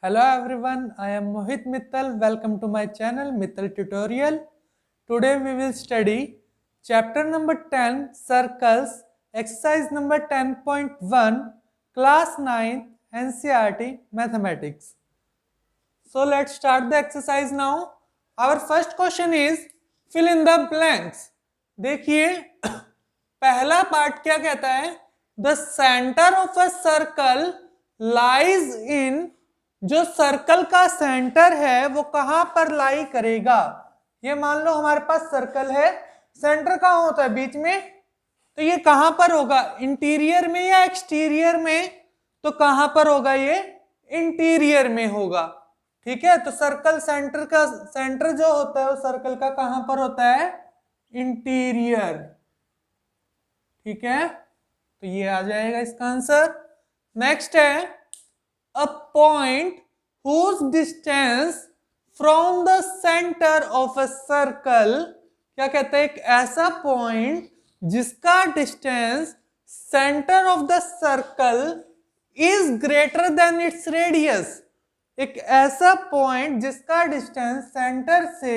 Hello everyone, I am Mohit Mittal. Welcome to my channel Mittal Tutorial. Today we will study chapter number 10 Circles, exercise number 10.1, class 9 NCERT Mathematics. So let's start the exercise now. Our first question is fill in the blanks. देखिए पहला part क्या कहता है, the centre of a circle lies in, जो circle का centre है वो कहां पर लाई करेगा। ये मान लो हमारे पास सर्कल है, सेंटर कहां होता है, बीच में, तो ये कहां पर होगा, इंटीरियर में या एक्सटीरियर में, तो कहां पर होगा, ये इंटीरियर में होगा। ठीक है, तो सर्कल सेंटर का सेंटर जो होता है वो सर्कल का कहां पर होता है, इंटीरियर। ठीक है, तो ये आ जाएगा इसका आंसर। नेक्स्ट है a point whose distance from the centre of a circle. क्या कहता है, एक ऐसा पॉइंट जिसका distance centre of the circle is greater than its radius. एक ऐसा पॉइंट जिसका डिस्टेंस सेंटर से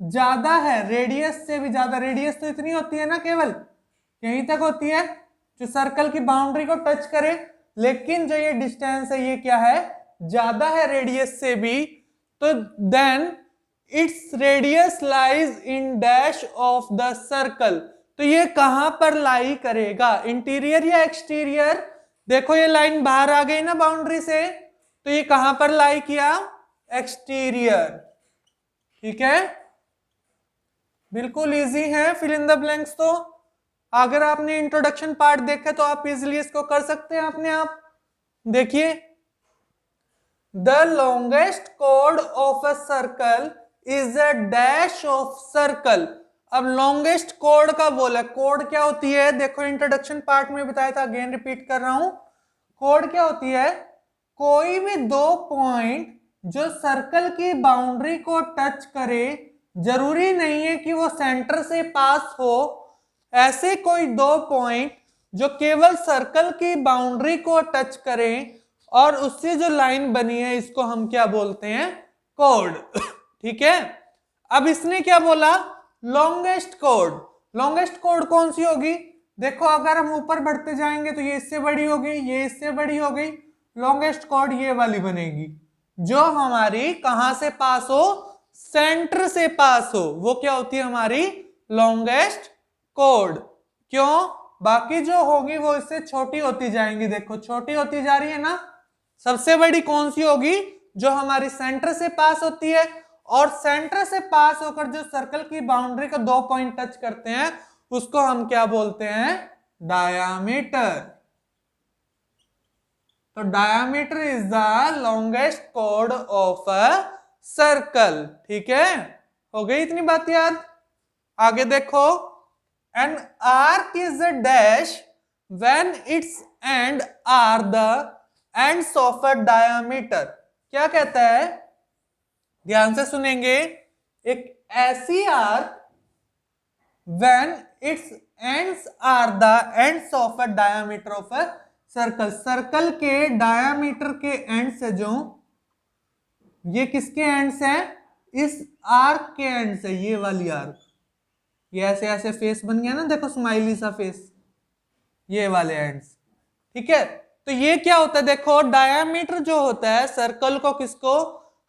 ज्यादा है, रेडियस से भी ज्यादा। रेडियस तो इतनी होती है ना, केवल यहीं तक होती है जो सर्कल की बाउंड्री को टच करे, लेकिन जो ये डिस्टेंस है ये क्या है, ज्यादा है रेडियस से भी। तो then its radius lies in dash of the circle. तो ये कहां पर लाई करेगा, इंटीरियर या एक्सटीरियर। देखो ये लाइन बाहर आ गई ना बाउंड्री से, तो ये कहां पर लाई किया, एक्सटीरियर। ठीक है, बिल्कुल इजी है फिल इन द ब्लैंक्स। तो अगर आपने इंट्रोडक्शन पार्ट देखा तो आप इजिली इसको कर सकते हैं अपने आप। देखिए, the longest code of a circle is a dash of circle. अब लॉन्गेस्ट कोड का बोला, कोड क्या होती है, देखो इंट्रोडक्शन पार्ट में बताया था, अगेन रिपीट कर रहा हूं। कोड क्या होती है, कोई भी दो पॉइंट जो सर्कल की बाउंड्री को टच करे, जरूरी नहीं है कि वो सेंटर से पास हो, ऐसे कोई दो पॉइंट जो केवल सर्कल की बाउंड्री को टच करें और उससे जो लाइन बनी है, इसको हम क्या बोलते हैं, कोड। ठीक है, अब इसने क्या बोला, लॉन्गेस्ट कोड। लॉन्गेस्ट कोड कौन सी होगी, देखो अगर हम ऊपर बढ़ते जाएंगे तो ये इससे बड़ी हो गई, ये इससे बड़ी हो गई। लॉन्गेस्ट कोड ये वाली बनेगी जो हमारी कहां से पास हो, सेंटर से पास हो, वो क्या होती है हमारी लॉन्गेस्ट कोड। क्यों, बाकी जो होगी वो इससे छोटी होती जाएंगी। देखो छोटी होती जा रही है ना, सबसे बड़ी कौन सी होगी, जो हमारी सेंटर से पास होती है, और सेंटर से पास होकर जो सर्कल की बाउंड्री को दो पॉइंट टच करते हैं उसको हम क्या बोलते हैं, डायामीटर। तो diameter is the longest code of a circle. ठीक है, हो गई इतनी बात याद। आगे देखो, an arc is a dash when its end are the ends of a diameter। क्या कहता है, ध्यान से सुनेंगे, एक ऐसी arc when its ends are the ends of a diameter of a circle. Circle के डायामीटर के एंड से, जो ये किसके एंड्स हैं, इस आर्क के एंड से, ये वाली आर्क, ये ऐसे ऐसे फेस बन गया ना, देखो स्माइली सा फेस, ये वाले एंड्स। ठीक है, तो ये क्या होता है, देखो डायामीटर जो होता है सर्कल को किसको,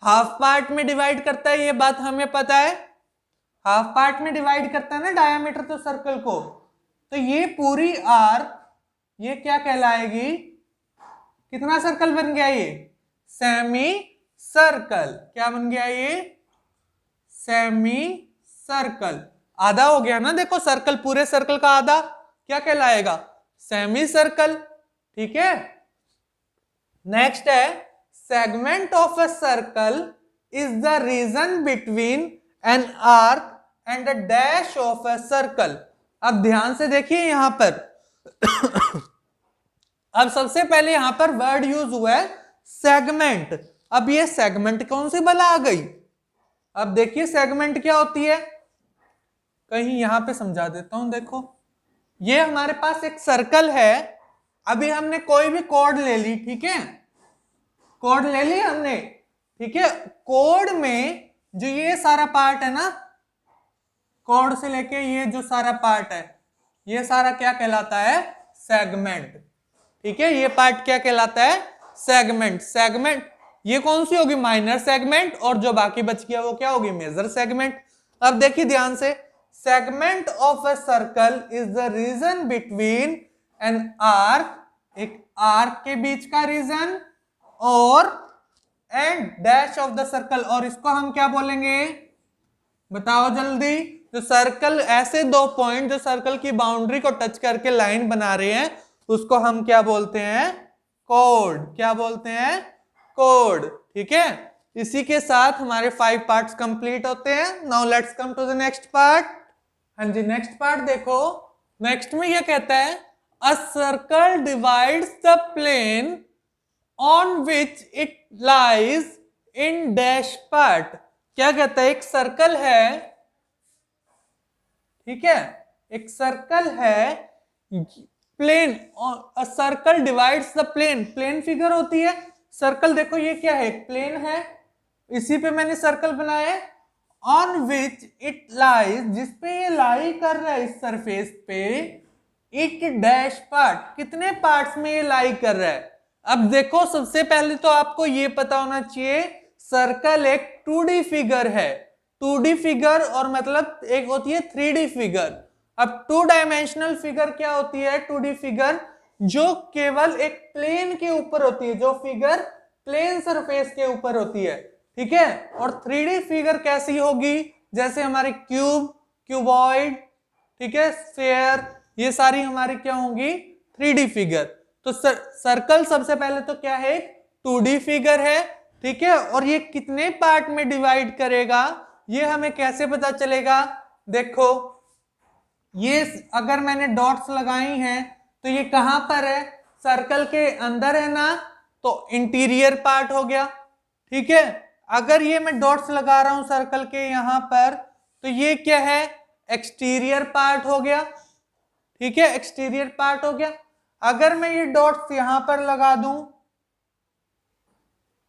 हाफ पार्ट में डिवाइड करता है, ये बात हमें पता है, हाफ पार्ट में डिवाइड करता है ना डायामीटर तो सर्कल को। तो ये पूरी आर्क ये क्या कहलाएगी, कितना सर्कल बन गया, ये सेमी सर्कल। क्या बन गया ये, सेमी सर्कल। आधा हो गया ना, देखो सर्कल, पूरे सर्कल का आधा क्या कहलाएगा, सेमी सर्कल। ठीक है, नेक्स्ट है segment of a circle is the region between an arc and a dash of a circle. अब ध्यान से देखिए यहां पर अब सबसे पहले यहां पर वर्ड यूज हुआ है सेगमेंट। अब ये सेगमेंट कौन सी बला आ गई, अब देखिए सेगमेंट क्या होती है, कहीं यहां पे समझा देता हूं। देखो ये हमारे पास एक सर्कल है, अभी हमने कोई भी कोड ले ली, ठीक है, कोड ले लिया हमने, ठीक है। कोड में जो ये सारा पार्ट है ना, कोड से लेके ये जो सारा पार्ट है, ये सारा क्या कहलाता है? सेगमेंट, ठीक है। ये पार्ट क्या कहलाता है? सेगमेंट। सेगमेंट ये कौन सी होगी? माइनर सेगमेंट, और जो बाकी बच गया वो क्या होगी? Major segment. अब देखिए ध्यान से, segment of a circle is the region between an arc, एक आर्क के बीच का रीजन, और and dash of the circle, और इसको हम क्या बोलेंगे? बताओ जल्दी। जो सर्कल, ऐसे दो पॉइंट जो सर्कल की बाउंड्री को टच करके लाइन बना रहे हैं, उसको हम क्या बोलते हैं? कोड। क्या बोलते हैं? कोड, ठीक है। इसी के साथ हमारे 5 पार्ट्स कंप्लीट होते हैं। Now let's come to the next part. हाँ जी, नेक्स्ट पार्ट देखो। नेक्स्ट में ये कहता है a circle divides the plane on which it lies in dash part. क्या कहता है? एक सर्कल है, ठीक है, एक सर्कल है, plane, a circle divides the plane, plane figure होती है। सर्कल देखो ये क्या है? प्लेन है, इसी पे मैंने सर्कल बनाया है। ऑन विच इट लाइज, जिसपे ये लाई कर रहा है इस सरफेस पे, इट डैश पार्ट, कितने पार्ट्स में ये लाई कर रहा है? अब देखो, सबसे पहले तो आपको ये पता होना चाहिए सर्कल एक 2D फिगर है। 2D फिगर और मतलब एक होती है 3D फिगर। अब 2 डायमेंशनल फिगर क्या होती है? 2D फिगर जो केवल एक प्लेन के ऊपर होती है, जो फिगर प्लेन सरफेस के ऊपर होती है, ठीक है। और 3D फिगर कैसी होगी? जैसे हमारे क्यूब, क्यूबॉइड, ठीक है, स्फीयर, ये सारी हमारी क्या होंगी? 3D figure. तो सर्कल सबसे पहले तो क्या है? 2D फिगर है, ठीक है। और ये कितने पार्ट में डिवाइड करेगा, ये हमें कैसे पता चलेगा? देखो, ये अगर मैंने डॉट्स लगाई हैं तो ये कहां पर है? सर्कल के अंदर है ना, तो इंटीरियर पार्ट हो गया, ठीक है। अगर ये मैं डॉट्स लगा रहा हूं सर्कल के यहां पर, तो ये क्या है? एक्सटीरियर पार्ट हो गया, ठीक है, एक्सटीरियर पार्ट हो गया। अगर मैं ये डॉट्स यहां पर लगा दूं,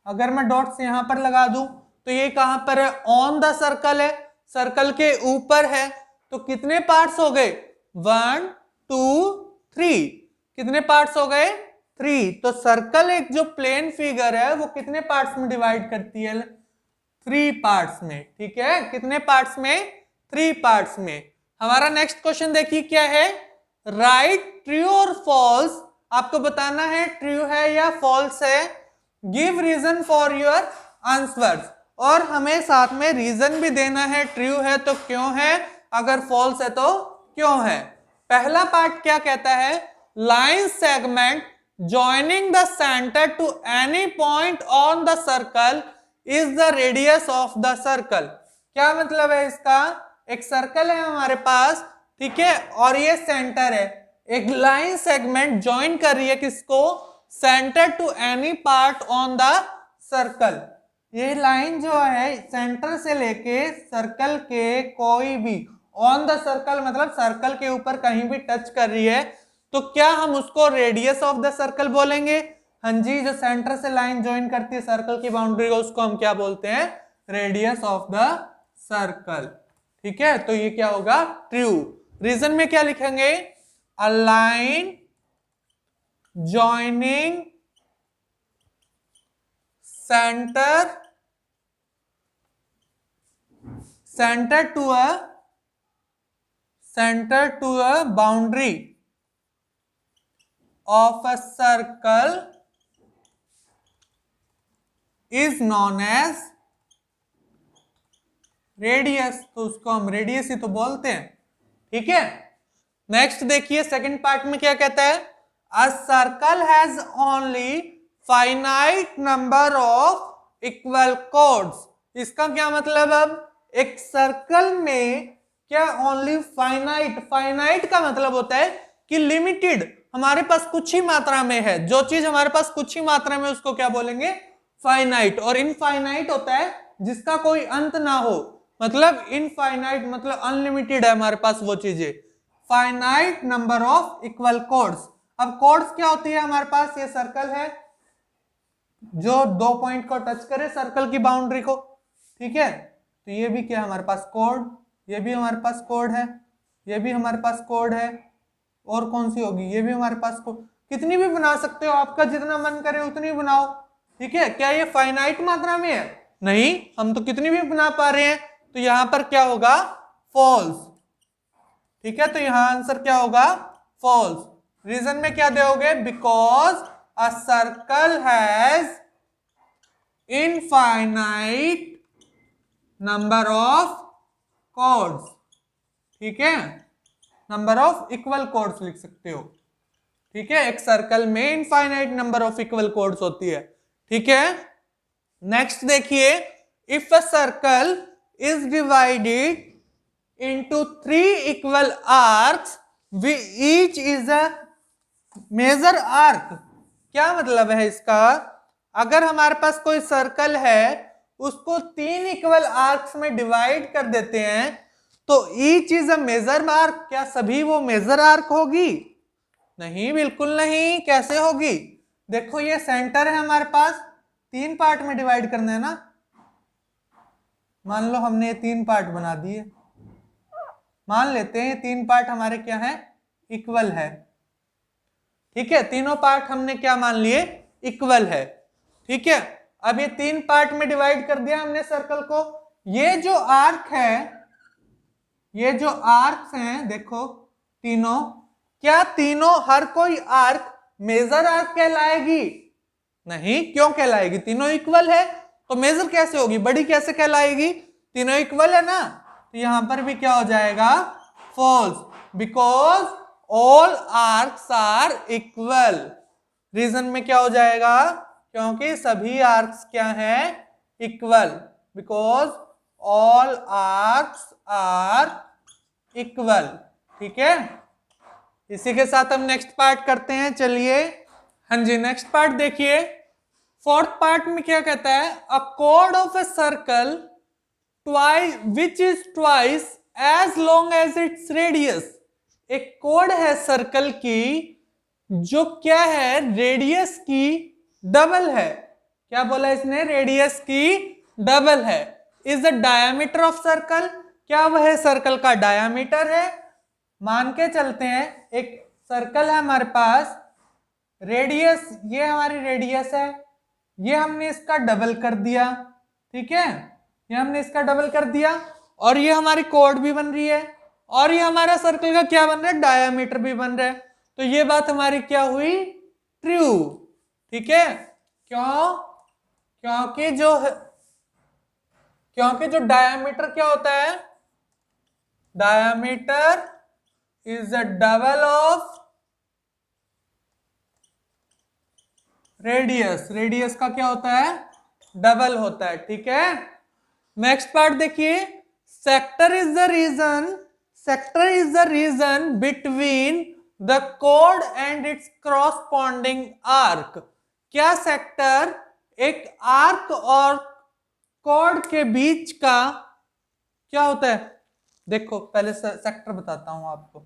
अगर मैं डॉट्स यहां पर लगा दूं, तो ये कहां पर है? ऑन द सर्कल है, सर्कल के ऊपर है। तो कितने पार्ट्स हो गए? 1 2 3। कितने पार्ट्स हो गए? 3। तो सर्कल एक जो प्लेन फिगर है वो कितने पार्ट्स में डिवाइड करती है? 3 पार्ट्स में, ठीक है। कितने पार्ट्स में? 3 पार्ट्स में। हमारा नेक्स्ट क्वेश्चन देखिए क्या है? राइट ट्रू और फॉल्स, आपको बताना है ट्रू है या फॉल्स है। Give reason for your answers, और हमें साथ में रीजन भी देना है। ट्रू है तो क्यों है, अगर फॉल्स है तो क्यों है। पहला पार्ट क्या कहता है? Line segment joining the center to any point on the circle is the radius of the circle। क्या मतलब है इसका? एक सर्कल है हमारे पास, ठीक है, और ये सेंटर है। एक लाइन सेगमेंट ज्वाइन कर रही है किसको? Centre to any part on the circle. ये लाइन जो है सेंटर से लेके सर्कल के कोई भी, ऑन द सर्कल मतलब सर्कल के ऊपर कहीं भी टच कर रही है, तो क्या हम उसको रेडियस ऑफ द सर्कल बोलेंगे? हाँ जी, जो सेंटर से लाइन ज्वाइन करती है सर्कल की बाउंड्री को, उसको हम क्या बोलते हैं? रेडियस ऑफ द सर्कल, ठीक है। तो ये क्या होगा? ट्रू। रीजन में क्या लिखेंगे? A line joining centre to a boundary of a circle is known as radius। तो उसको हम रेडियस ही तो बोलते हैं, ठीक है। नेक्स्ट देखिए सेकंड पार्ट में क्या कहता है? A circle has only finite number of equal chords। इसका क्या मतलब? अब एक सर्कल में क्या ओनली फाइनाइट, फाइनाइट का मतलब होता है कि लिमिटेड, हमारे पास कुछ ही मात्रा में है। जो चीज हमारे पास कुछ ही मात्रा में, उसको क्या बोलेंगे? फाइनाइट। और इनफाइनाइट होता है जिसका कोई अंत ना हो, मतलब इनफाइनाइट मतलब अनलिमिटेड है हमारे पास वो चीजें। Finite number of equal chords. अब कॉर्ड्स क्या होती है हमारे पास? ये सर्कल है, जो 2 पॉइंट को टच करे सर्कल की बाउंड्री को, ठीक है। तो ये भी क्या हमारे पास कोड, ये भी हमारे पास कोड है, ये भी हमारे पास कोड है, और कौन सी होगी, ये भी हमारे पास कोड। कितनी भी बना सकते हो, आपका जितना मन करे उतनी बनाओ, ठीक है। क्या ये फाइनाइट मात्रा में है? नहीं, हम तो कितनी भी बना पा रहे हैं। तो यहां पर क्या होगा, फॉल्स, ठीक है। तो यहां आंसर क्या होगा, फॉल्स। रीजन में क्या दोगे, because a circle has infinite number of chords, ठीक है, नंबर ऑफ इक्वल कॉर्ड्स लिख सकते हो, ठीक है। एक सर्कल में infinite number of equal chords होती है, ठीक है। नेक्स्ट देखिए, if a circle is divided into 3 equal arcs, each is a major arc। क्या मतलब है इसका, अगर हमारे पास कोई सर्कल है उसको 3 इक्वल आर्क्स में डिवाइड कर देते हैं तो each is a major arc. क्या सभी वो मेजर आर्क होगी? नहीं, बिल्कुल नहीं। कैसे होगी, देखो ये सेंटर है हमारे पास, 3 पार्ट में डिवाइड करना है ना। मान लो हमने ये 3 पार्ट बना दिए, मान लेते हैं 3 पार्ट हमारे क्या है, इक्वल है, ठीक है। तीनों पार्ट हमने क्या मान लिए, इक्वल है, ठीक है। अब ये 3 पार्ट में डिवाइड कर दिया हमने सर्कल को। ये जो आर्क है, ये जो आर्क्स हैं देखो तीनों, क्या तीनों हर कोई आर्क मेजर आर्क कहलाएगी? नहीं। क्यों कहलाएगी, तीनों इक्वल है तो मेजर कैसे होगी, बड़ी कैसे कहलाएगी, तीनों इक्वल है ना। तो यहां पर भी क्या हो जाएगा, false, because all arcs are equal. Reason में क्या हो जाएगा, क्योंकि सभी आर्क्स क्या हैं, equal, because all arcs are equal, ठीक है। इसी के साथ हम नेक्स्ट पार्ट करते हैं, चलिए। हाँ जी, नेक्स्ट पार्ट देखिए। 4th पार्ट में क्या कहता है, अ chord of a circle twice which is twice as long as its radius। एक कोड है सर्कल की जो क्या है, रेडियस की डबल है। क्या बोला इसने, रेडियस की डबल है। Is the diameter of circle, क्या वह सर्कल का डायमीटर है। मान के चलते हैं एक सर्कल है हमारे पास, रेडियस, ये हमारी रेडियस है, ये हमने इसका डबल कर दिया, ठीक है, ये हमने इसका डबल कर दिया, और ये हमारी कोड भी बन रही है, और ये हमारा सर्कल का क्या बन रहा है, डायमीटर भी बन रहा है। तो ये बात हमारी क्या हुई, ट्रू, ठीक है। क्यों, क्योंकि जो डायमीटर क्या होता है, diameter is the double of radius. Radius का क्या होता है, डबल होता है, ठीक है। नेक्स्ट पार्ट देखिए, sector is the region between the code and it's corresponding arc. क्या सेक्टर एक आर्क और कोड के बीच का क्या होता है, देखो पहले सेक्टर बताता हूं आपको,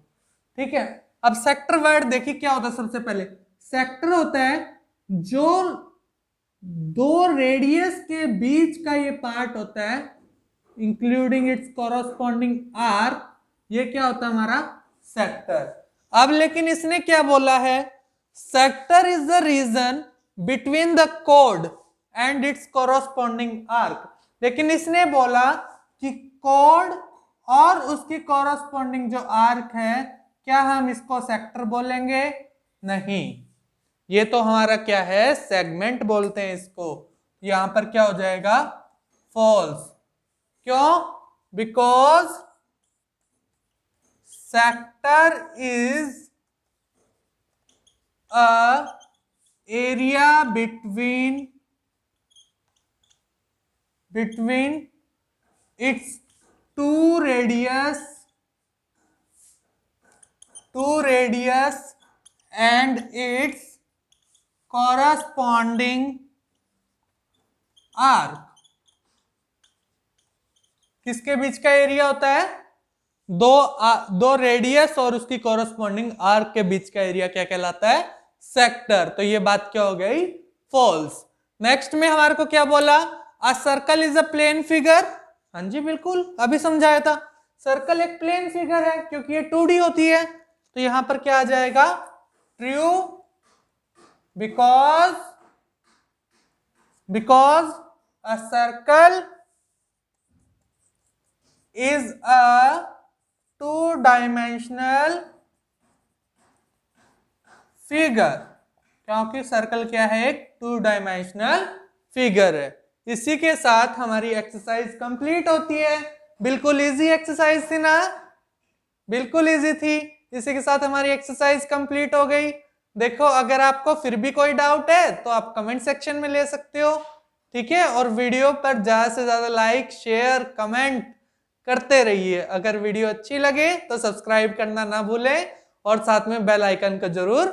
ठीक है। अब सेक्टर वर्ड देखिए क्या होता है। सबसे पहले सेक्टर होता है जो 2 रेडियस के बीच का ये पार्ट होता है, इंक्लूडिंग इट्स कॉरस्पॉन्डिंग आर्क, ये क्या होता है हमारा सेक्टर। अब लेकिन इसने क्या बोला है, sector is the region between the code and it's corresponding arc. लेकिन इसने बोला कि कोड और उसकी कॉरस्पॉन्डिंग जो आर्क है, क्या हम इसको सेक्टर बोलेंगे? नहीं, ये तो हमारा क्या है, सेगमेंट बोलते हैं इसको। यहां पर क्या हो जाएगा, फॉल्स। क्यों, because sector is a area between its two radius and its corresponding arc। किसके बीच का एरिया होता है, दो रेडियस और उसकी कॉरस्पॉन्डिंग आर्क के बीच का एरिया क्या कहलाता है, सेक्टर। तो ये बात क्या हो गई, फॉल्स। नेक्स्ट में हमारे को क्या बोला, a circle is a plane figure. हाँ जी बिल्कुल, अभी समझाया था, सर्कल एक प्लेन फिगर है क्योंकि ये 2D होती है, तो यहां पर क्या आ जाएगा, true, because a circle is a 2 dimensional figure, क्योंकि सर्कल क्या है, एक 2 डायमेंशनल फिगर है। इसी के साथ हमारी एक्सरसाइज कंप्लीट होती है। बिल्कुल इजी एक्सरसाइज थी ना, बिल्कुल इजी थी। इसी के साथ हमारी एक्सरसाइज कंप्लीट हो गई। देखो अगर आपको फिर भी कोई डाउट है तो आप कमेंट सेक्शन में ले सकते हो, ठीक है। और वीडियो पर ज्यादा से ज्यादा लाइक शेयर कमेंट करते रहिए। अगर वीडियो अच्छी लगे तो सब्सक्राइब करना ना भूलें और साथ में बेल आइकन को जरूर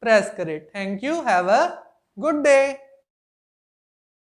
प्रेस करें। Thank you, have a good day.